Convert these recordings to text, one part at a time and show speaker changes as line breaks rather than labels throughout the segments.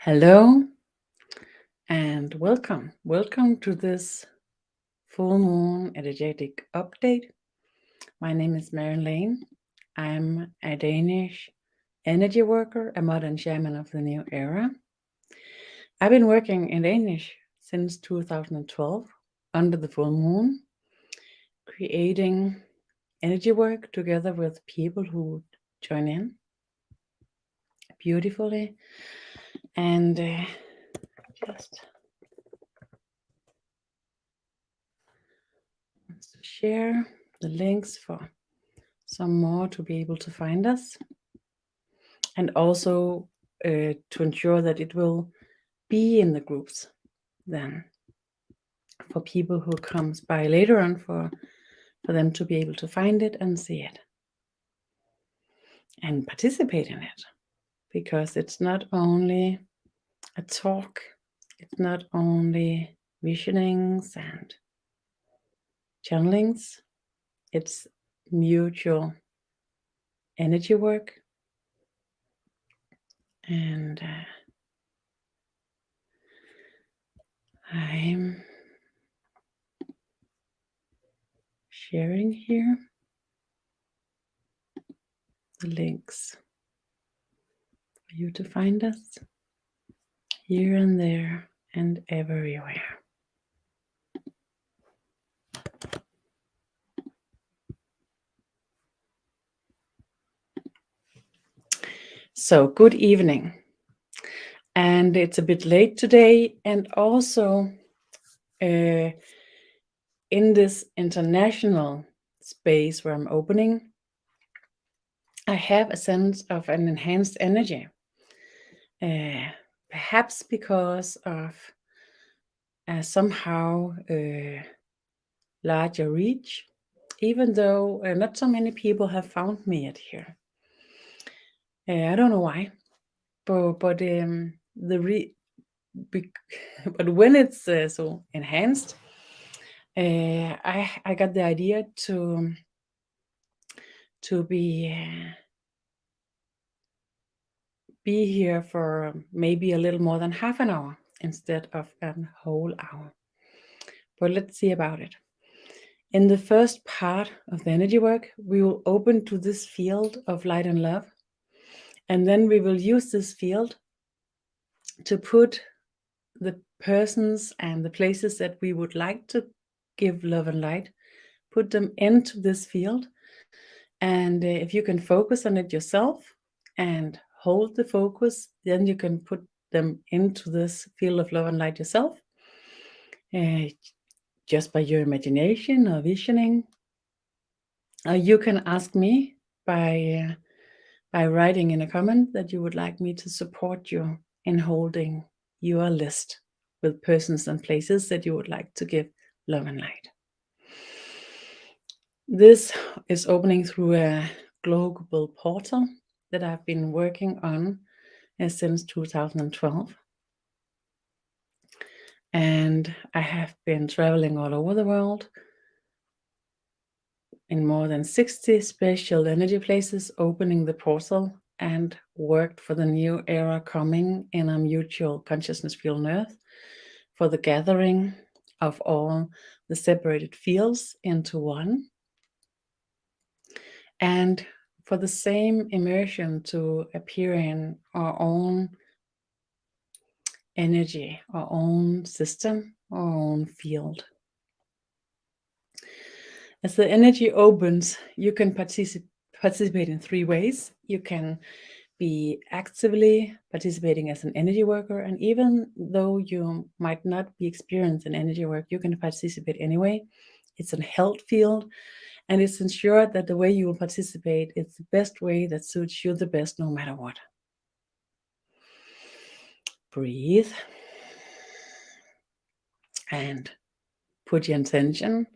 Hello and welcome. Welcome to this full moon energetic update. My name is Marianne Lane. I'm a Danish energy worker, a modern shaman of the new era. I've been working in Danish since 2012 under the full moon, creating energy work together with people who join in beautifully and just to share the links for some more to be able to find us, and also to ensure that it will be in the groups then for people who comes by later on, for them to be able to find it and see it and participate in it, because it's not only a talk, it's not only visionings and channelings, it's mutual energy work. And I'm sharing here the links for you to find us here and there and everywhere. So, good evening. And it's a bit late today, and also in this international space where I'm opening, I have a sense of an enhanced energy. Perhaps because of somehow larger reach, even though not so many people have found me yet here. I don't know why, but but when it's so enhanced, I got the idea to be here for maybe a little more than half an hour instead of a whole hour. But let's see about it. In the first part of the energy work, we will open to this field of light and love, and then we will use this field to put the persons and the places that we would like to give love and light, put them into this field. And if you can focus on it yourself and hold the focus, then you can put them into this field of love and light yourself, just by your imagination or visioning. You can ask me by writing in a comment that you would like me to support you in holding your list with persons and places that you would like to give love and light. This is opening through a global portal that I've been working on since 2012. And I have been traveling all over the world in more than 60 special energy places, opening the portal, and worked for the new era coming in a mutual consciousness field on Earth, for the gathering of all the separated fields into one, and for the same immersion to appear in our own energy, our own system, our own field. As the energy opens, you can participate in three ways. You can be actively participating as an energy worker, and even though you might not be experienced in energy work, you can participate anyway. It's a health field, and it's ensured that the way you will participate is the best way that suits you the best, no matter what. Breathe and put your intention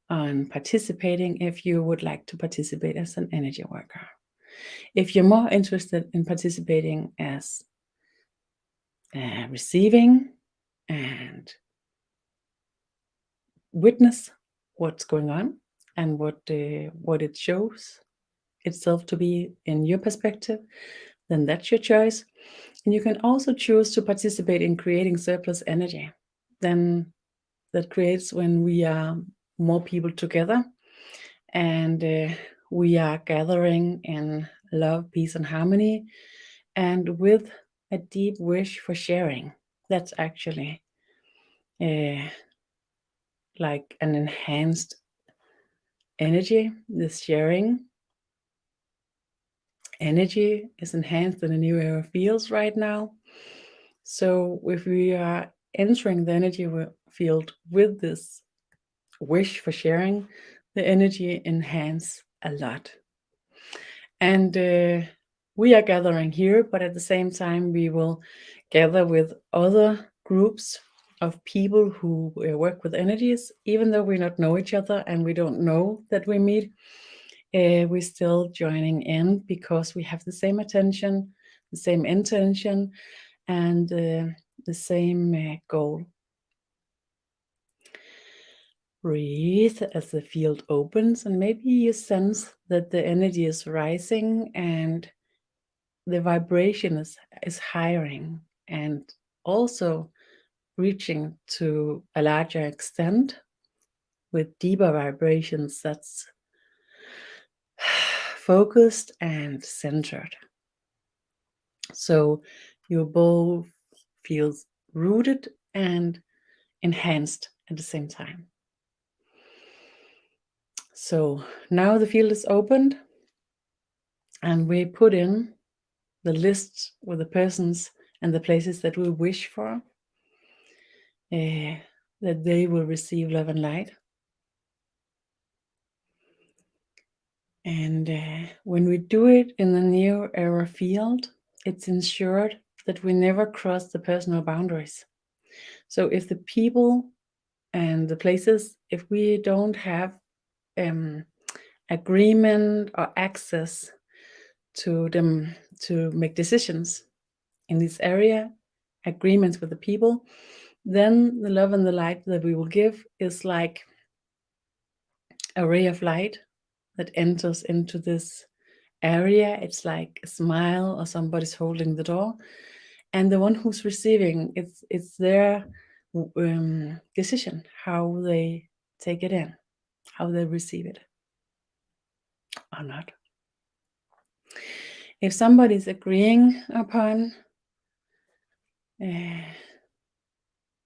on participating if you would like to participate as an energy worker. If you're more interested in participating as receiving and witness what's going on and what it shows itself to be in your perspective, then that's your choice. And you can also choose to participate in creating surplus energy. Then that creates when we are more people together and we are gathering in love, peace, and harmony, and with a deep wish for sharing. That's actually like an enhanced energy. This sharing energy is enhanced in a new era fields right now. So if we are entering the energy field with this wish for sharing, the energy enhance a lot. And we are gathering here, but at the same time, we will gather with other groups of people who work with energies, even though we not know each other and we don't know that we meet. We're still joining in because we have the same attention, the same intention, and the same goal. Breathe as the field opens, and maybe you sense that the energy is rising and the vibration is higher and also reaching to a larger extent with deeper vibrations that's focused and centered. So your bowl feels rooted and enhanced at the same time. So now the field is opened and we put in the list with the persons and the places that we wish for, that they will receive love and light. And when we do it in the new era field, it's ensured that we never cross the personal boundaries. So if the people and the places, if we don't have agreement or access to them to make decisions in this area, agreements with the people, then the love and the light that we will give is like a ray of light that enters into this area. It's like a smile or somebody's holding the door, and the one who's receiving, it's their decision how they take it in, how they receive it or not. If somebody's agreeing upon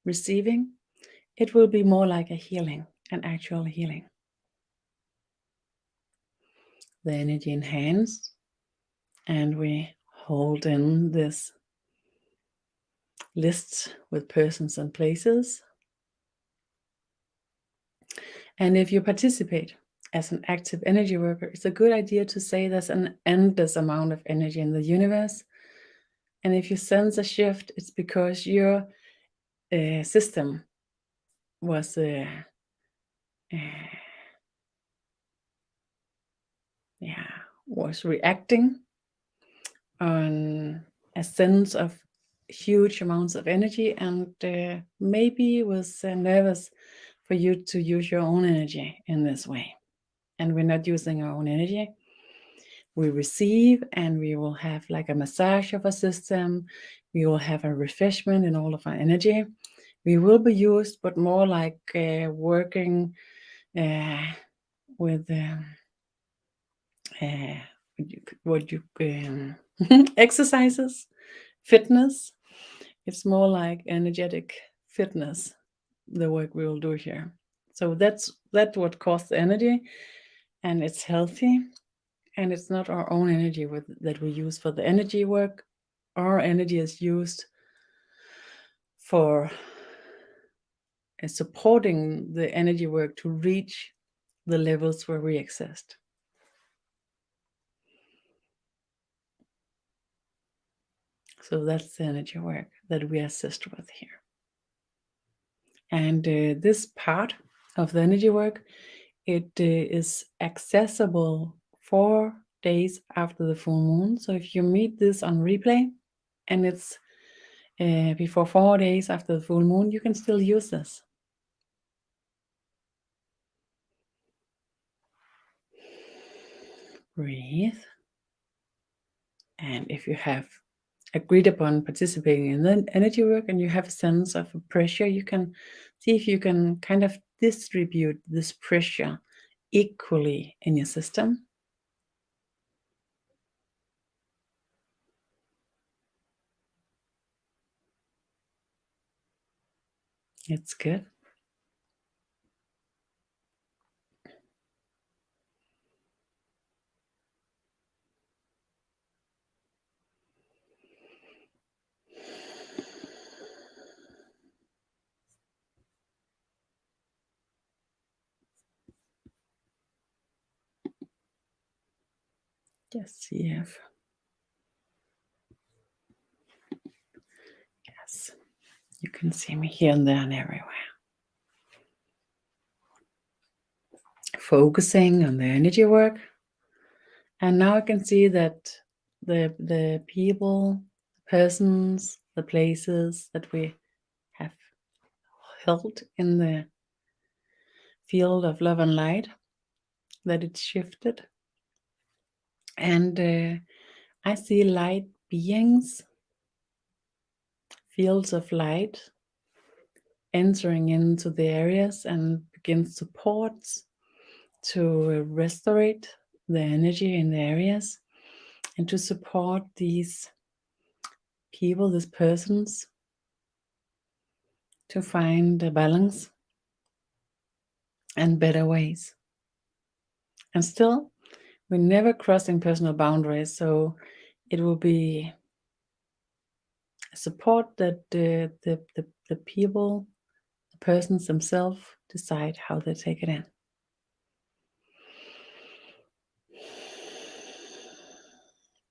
receiving, it will be more like a healing, an actual healing. The energy enhanced, and we hold in this list with persons and places. And if you participate as an active energy worker, it's a good idea to say there's an endless amount of energy in the universe. And if you sense a shift, it's because your system was was reacting on a sense of huge amounts of energy, and maybe was nervous for you to use your own energy in this way. And we're not using our own energy. We receive, and we will have like a massage of our system. We will have a refreshment in all of our energy. We will be used, but more like working with what you exercises, fitness. It's more like energetic fitness, the work we will do here. So that's what costs energy, and it's healthy, and it's not our own energy that we use for the energy work. Our energy is used for supporting the energy work to reach the levels where we exist. So that's the energy work that we assist with here. And this part of the energy work, it is accessible 4 days after the full moon. So if you meet this on replay and it's before 4 days after the full moon, you can still use this. Breathe. And if you have agreed upon participating in the energy work and you have a sense of pressure, you can see if you can kind of distribute this pressure equally in your system. It's good. Yes, yes. Yes, you can see me here and there and everywhere. Focusing on the energy work. And now I can see that the people, persons, the places that we have held in the field of love and light, that it's shifted. And I see light beings, fields of light entering into the areas and begin supports to restore the energy in the areas and to support these people, these persons, to find a balance and better ways. And still, we're never crossing personal boundaries, so it will be a support that the people, the persons themselves decide how they take it in.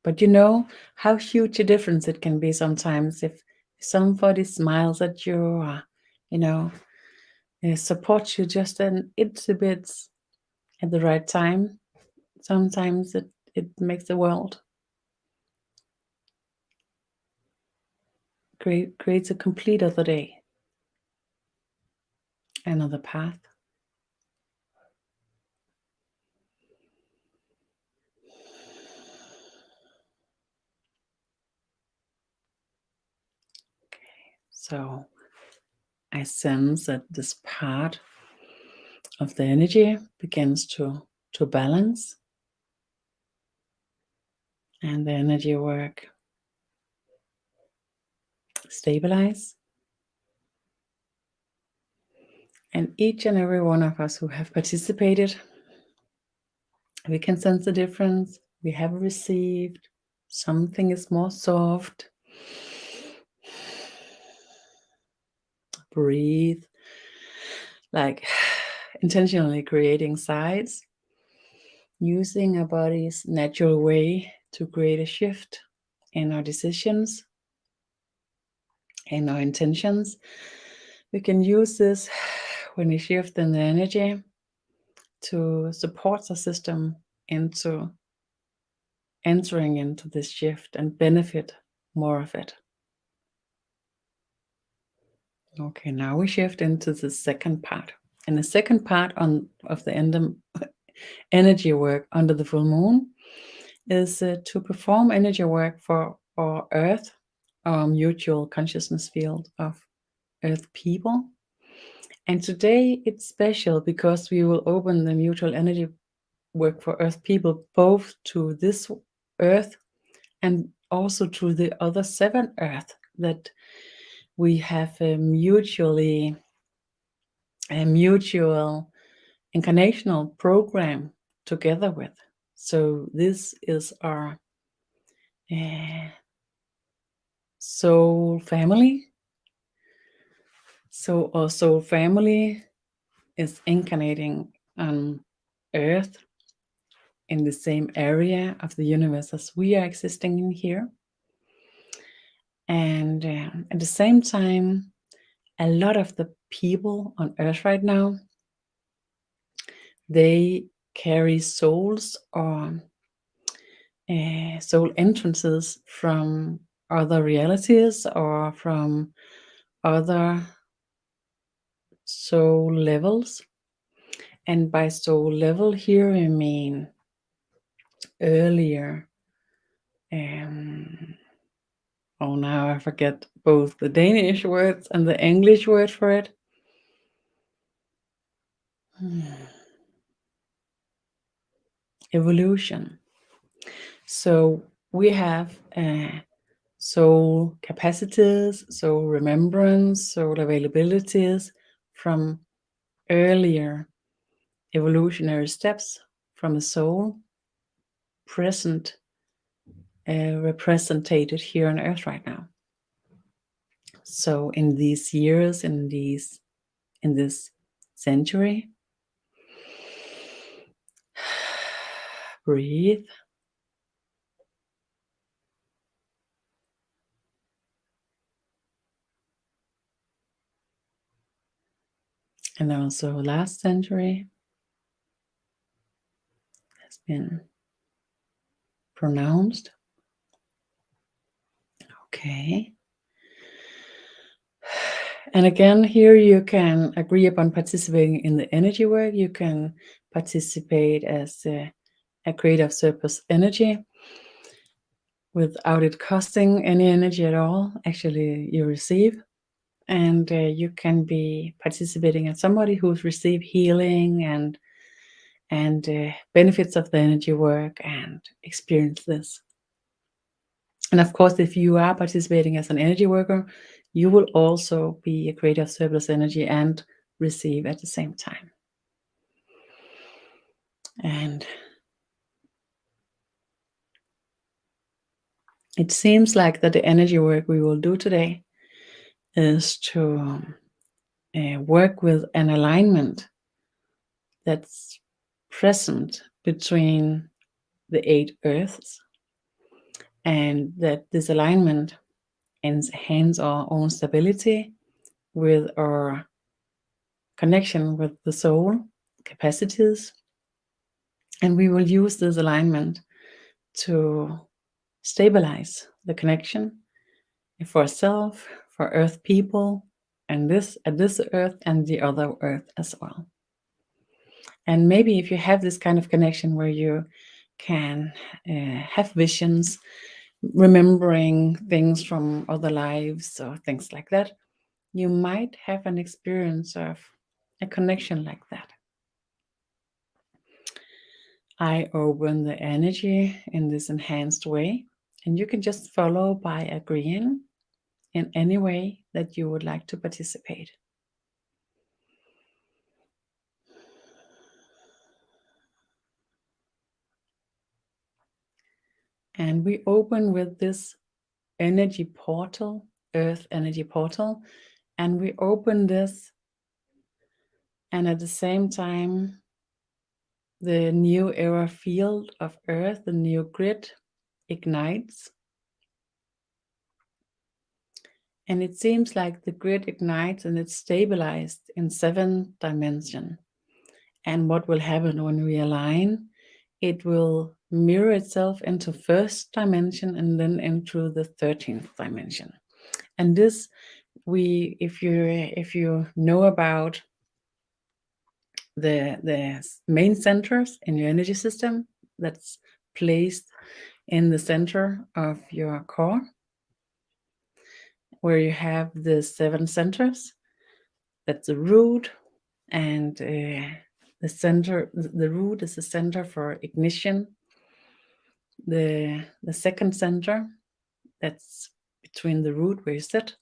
But you know how huge a difference it can be sometimes if somebody smiles at you or, supports you just an itty bit at the right time. Sometimes it makes the world, creates a complete other day, another path. So I sense that this part of the energy begins to balance, and the energy work stabilize. And each and every one of us who have participated, we can sense the difference. We have received. Something is more soft. Breathe, like intentionally creating sighs, using our body's natural way to create a shift in our decisions, in our intentions. We can use this when we shift in the energy to support the system into entering into this shift and benefit more of it. Okay, now we shift into the second part. And the second part of the energy work under the full moon is to perform energy work for our Earth, our mutual consciousness field of Earth people. And today it's special because we will open the mutual energy work for Earth people both to this Earth and also to the other 7 Earth that we have a mutual incarnational program together with. So this is our soul family. So our soul family is incarnating on Earth in the same area of the universe as we are existing in here. And at the same time, a lot of the people on Earth right now, they carry souls or soul entrances from other realities or from other soul levels. And by soul level here, I mean earlier Oh, now I forget both the Danish words and the English word for it. Evolution. So we have soul capacities, soul remembrance, soul availabilities from earlier evolutionary steps from the soul present, represented here on earth right now. So in these years, in this century, breathe. And also last century has been pronounced. Okay. And again, here you can agree upon participating in the energy work. You can participate as a creative surplus energy without it costing any energy at all. Actually, you receive. And you can be participating as somebody who's received healing and benefits of the energy work and experience this. And of course, if you are participating as an energy worker, you will also be a creator of surplus energy and receive at the same time. And it seems like that the energy work we will do today is to work with an alignment that's present between the 8 earths, and that this alignment enhances our own stability with our connection with the soul capacities. And we will use this alignment to stabilize the connection for ourselves, for earth people, and this earth and the other earth as well. And maybe if you have this kind of connection where you can have visions, remembering things from other lives or things like that, you might have an experience of a connection like that. I open the energy in this enhanced way, and you can just follow by agreeing in any way that you would like to participate. And we open with this energy portal, earth energy portal, and we open this, and at the same time the new era field of earth, the new grid, ignites. And it seems like the grid ignites and it's stabilized in 7th dimension. And what will happen when we align? It will mirror itself into 1st dimension and then into the 13th dimension. And this, if you know about the main centers in your energy system, that's placed in the center of your core, where you have the 7 centers. That's the root, and the center, the root is the center for ignition. The second center, that's between the root where you sit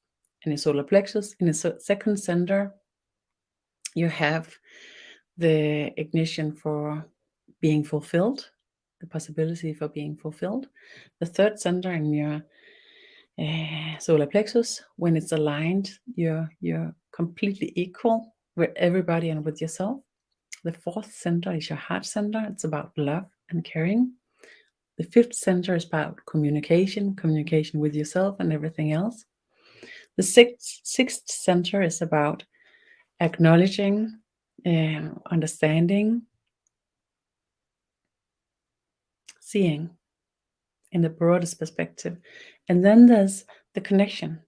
and your solar plexus. In the second center, you have the ignition for being fulfilled, the possibility for being fulfilled. The third center in your solar plexus, when it's aligned, you're completely equal with everybody and with yourself. The 4th center is your heart center. It's about love and caring. The 5th center is about communication with yourself and everything else. The 6th center is about acknowledging, understanding, seeing in the broadest perspective. And then there's the connection.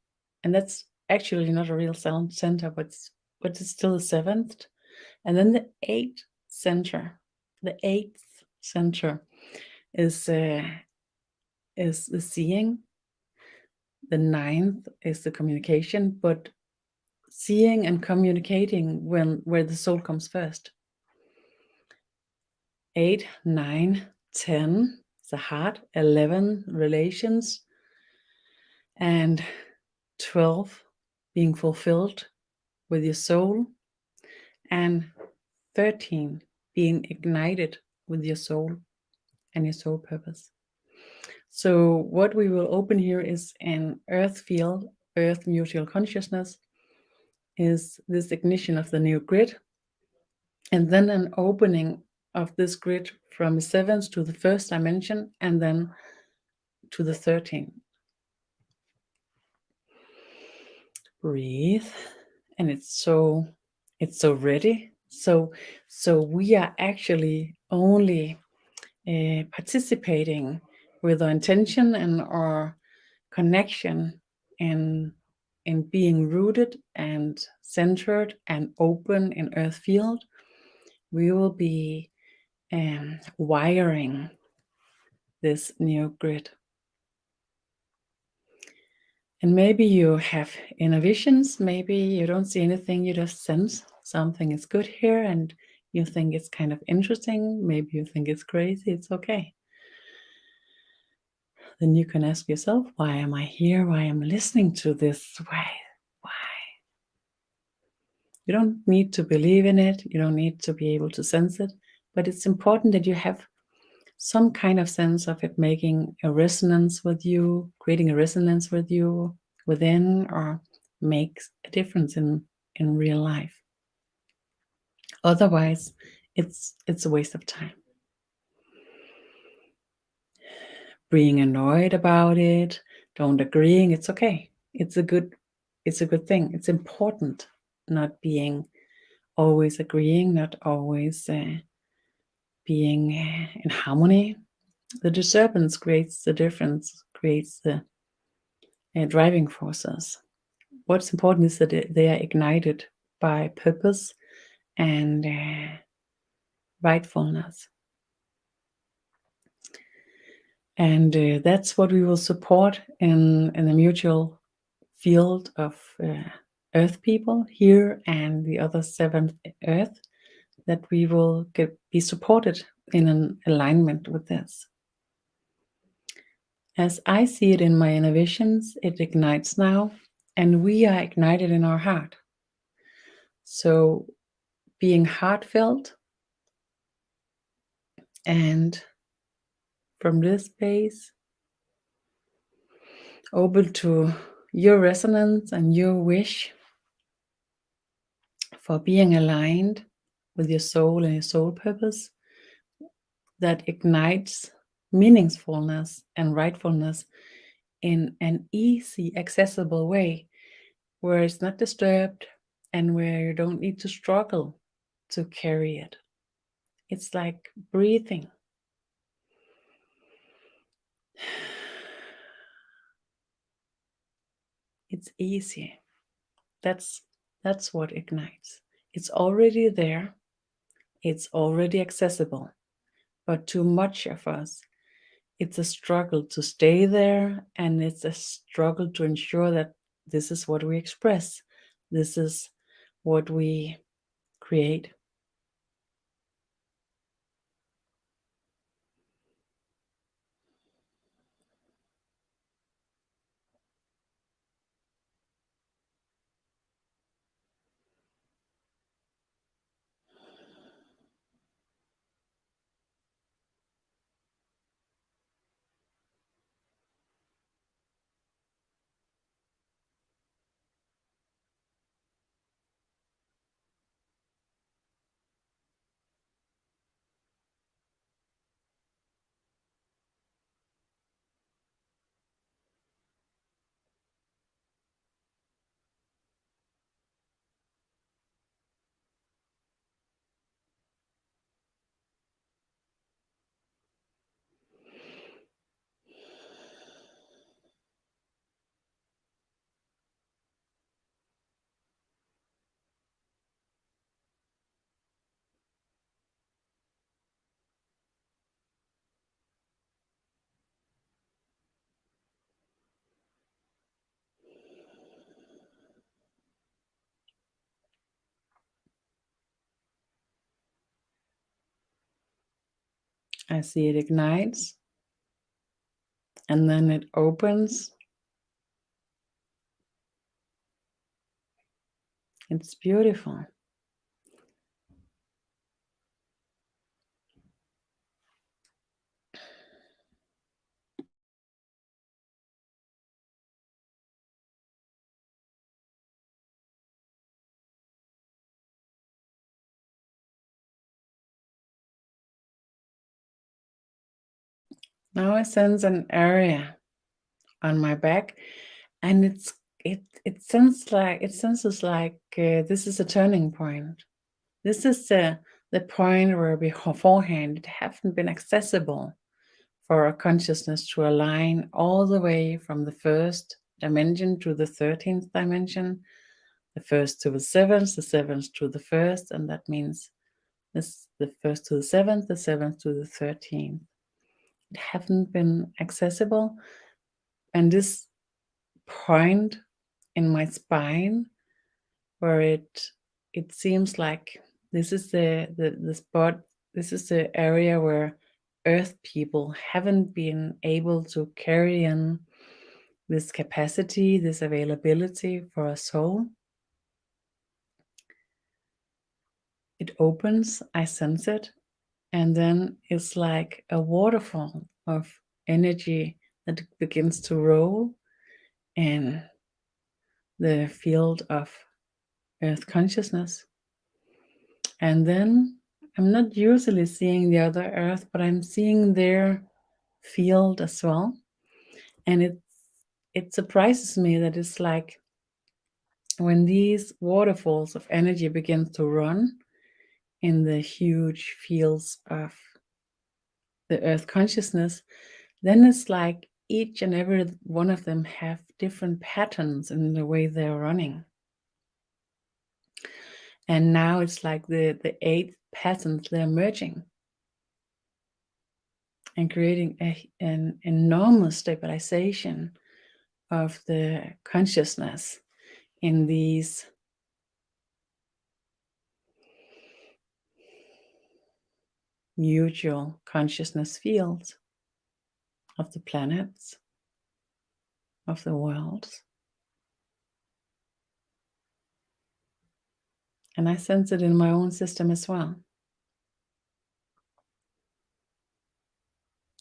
And that's actually not a real center, but it's still the 7th. And then the 8th center. The 8th center is the seeing, The 9th is the communication, but seeing and communicating where the soul comes first. 8, 9, 10, the heart. 11, relations. And 12, being fulfilled with your soul. And 13, being ignited with your soul and your soul purpose. So what we will open here is an earth field, earth mutual consciousness, is this ignition of the new grid, and then an opening of this grid from the 7th to the first dimension, and then to the 13th. Breathe, and it's so ready. So we are actually only participating with our intention and our connection in being rooted and centered and open in earth field. We will be wiring this new grid. And maybe you have inner visions, maybe you don't see anything, you just sense something is good here and you think it's kind of interesting, maybe you think it's crazy, it's okay. Then you can ask yourself, why am I here? Why am I listening to this? Why? You don't need to believe in it, you don't need to be able to sense it, but it's important that you have some kind of sense of it making a resonance with you, creating a resonance with you within, or makes a difference in real life. Otherwise, it's a waste of time. Being annoyed about it, don't agreeing, it's okay. It's a good thing. It's important not being always agreeing, not always being in harmony. The disturbance creates the difference, creates the driving forces. What's important is that they are ignited by purpose and rightfulness. And that's what we will support in the mutual field of Earth people here and the other 7th Earth, that we will be supported in an alignment with this. As I see it in my inner visions, it ignites now, and we are ignited in our heart. So being heartfelt, and from this space, open to your resonance and your wish for being aligned with your soul and your soul purpose, that ignites meaningfulness and rightfulness in an easy, accessible way, where it's not disturbed and where you don't need to struggle to carry it. It's like breathing. It's easy. That's what ignites. It's already there. It's already accessible. But too much of us, it's a struggle to stay there, and it's a struggle to ensure that this is what we express. This is what we create. I see it ignites, and then it opens. It's beautiful. Now I sense an area on my back, and it senses like this is a turning point. This is the point where beforehand it haven't been accessible for our consciousness to align all the way from the first dimension to the 13th dimension, the first to the seventh to the first, and that means this the first to the seventh to the 13th. It haven't been accessible, and this point in my spine where it seems like this is the spot, this is the area where earth people haven't been able to carry in this capacity, this availability for a soul. It opens, I sense it, and then it's like a waterfall of energy that begins to roll in the field of earth consciousness. And then I'm not usually seeing the other earth, but I'm seeing their field as well. And it surprises me that it's like when these waterfalls of energy begin to run in the huge fields of the earth consciousness, then it's like each and every one of them have different patterns in the way they're running. And now it's like the 8 patterns, they're merging and creating an enormous stabilization of the consciousness in these mutual consciousness fields of the planets, of the worlds. And I sense it in my own system as well.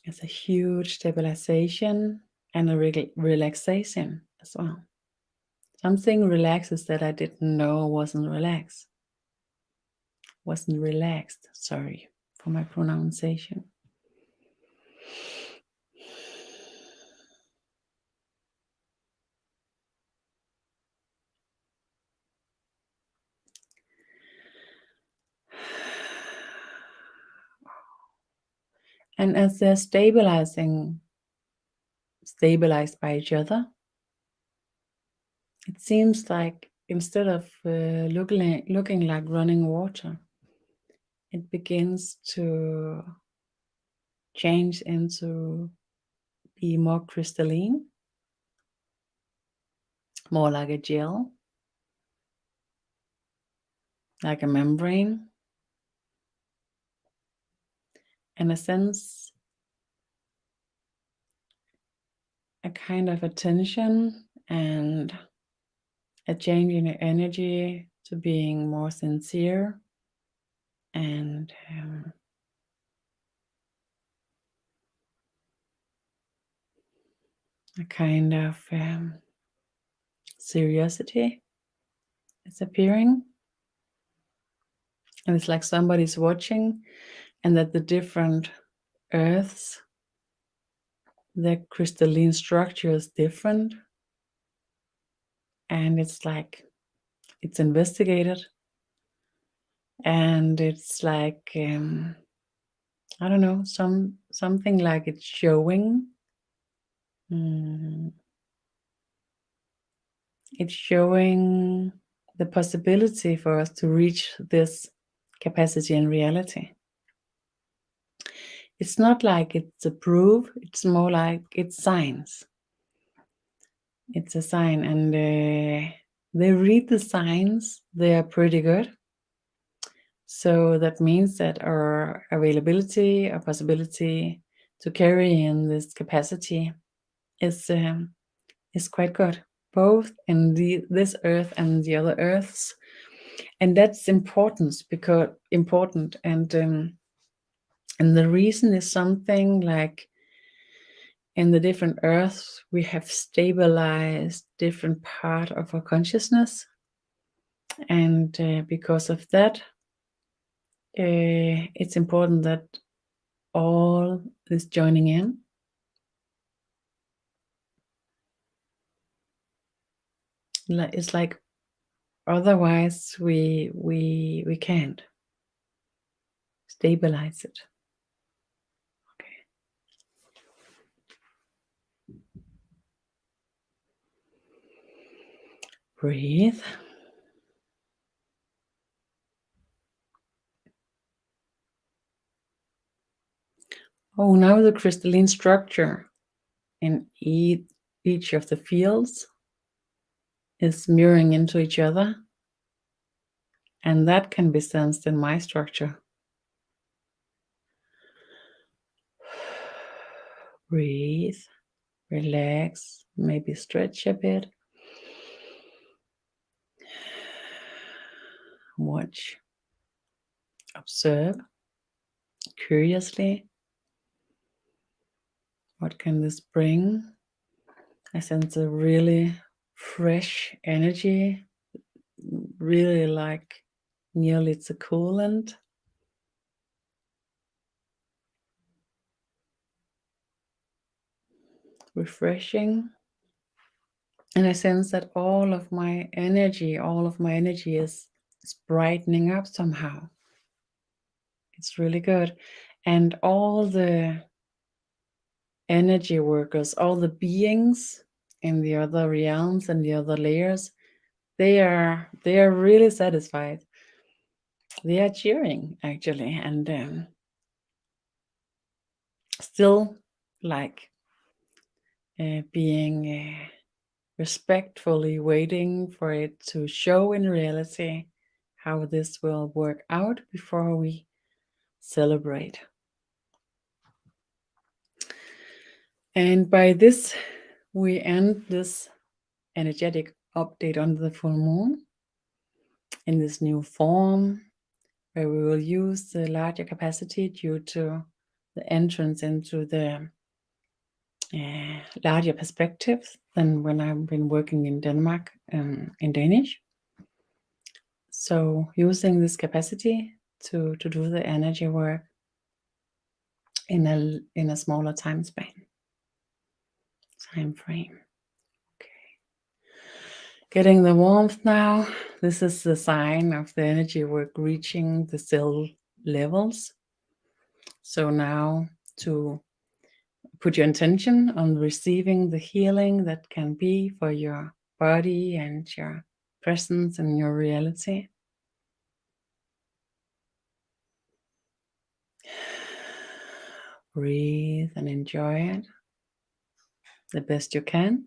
It's a huge stabilization and a relaxation as well. Something relaxes that I didn't know wasn't relaxed. Sorry for my pronunciation. And as they're stabilized by each other, it seems like instead of looking like running water, it begins to change into be more crystalline, more like a gel, like a membrane, and a sense, a kind of attention and a change in your energy to being more sincere and a kind of curiosity is appearing. And it's like somebody's watching, and that the different earths, the crystalline structure is different. And it's like it's investigated. And it's like I don't know, something like it's showing. It's showing the possibility for us to reach this capacity in reality. It's not like it's a proof, it's more like it's signs. It's a sign, and they read the signs, they are pretty good. So that means that our availability, our possibility to carry in this capacity is quite good, both in this earth and the other earths. And that's important, and the reason is something like in the different earths we have stabilized different part of our consciousness, and because of that, it's important that all is joining in. It's like otherwise we can't stabilize it. Okay. Breathe. Oh, now the crystalline structure in each of the fields is mirroring into each other, and that can be sensed in my structure. Breathe, relax, maybe stretch a bit. Watch, observe curiously. What can this bring? I sense a really fresh energy, really like nearly it's a coolant. Refreshing. And I sense that all of my energy is brightening up somehow. It's really good. And all the energy workers, all the beings in the other realms and the other layers, they are really satisfied. They are cheering actually, and still like being respectfully waiting for it to show in reality how this will work out before we celebrate. And by this, we end this energetic update on the full moon in this new form, where we will use the larger capacity due to the entrance into the larger perspectives than when I've been working in Denmark in Danish. So using this capacity to do the energy work in a smaller time frame. Okay. Getting the warmth now. This is the sign of the energy work reaching the cell levels. So now to put your intention on receiving the healing that can be for your body and your presence and your reality. Breathe and enjoy it the best you can.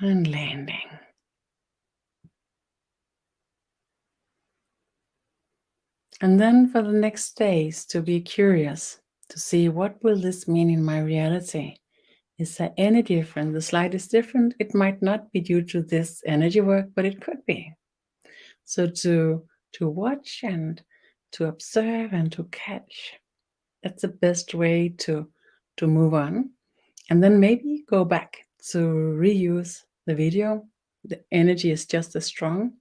And landing. And then for the next days, to be curious, to see what will this mean in my reality. Is there any different? The slightest different? It might not be due to this energy work, but it could be. So to watch and to observe and to catch. That's the best way to move on. And then maybe go back to reuse the video. The energy is just as strong,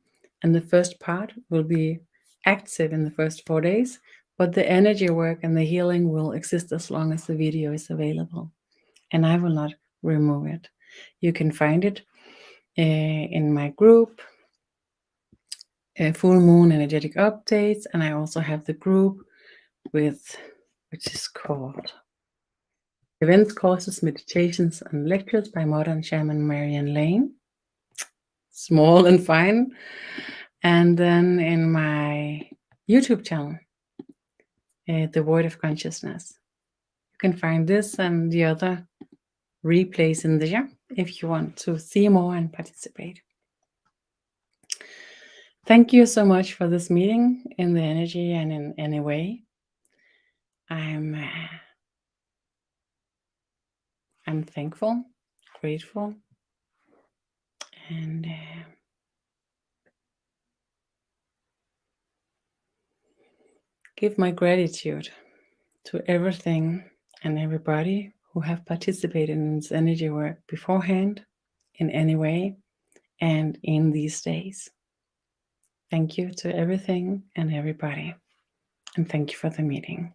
and the first part will be active in the first 4 days, but the energy work and the healing will exist as long as the video is available, and I will not remove it. You can find it in my group, Full Moon Energetic Updates, and I also have the group which is called Events, Courses, Meditations, and Lectures by Modern Shaman Marianne Lane. Small and fine. And then in my YouTube channel, The Void of Consciousness, you can find this and the other replays in there if you want to see more and participate. Thank you so much for this meeting in the energy and in any way. I'm thankful, grateful, and give my gratitude to everything and everybody who have participated in this energy work beforehand in any way and in these days. Thank you to everything and everybody, and thank you for the meeting.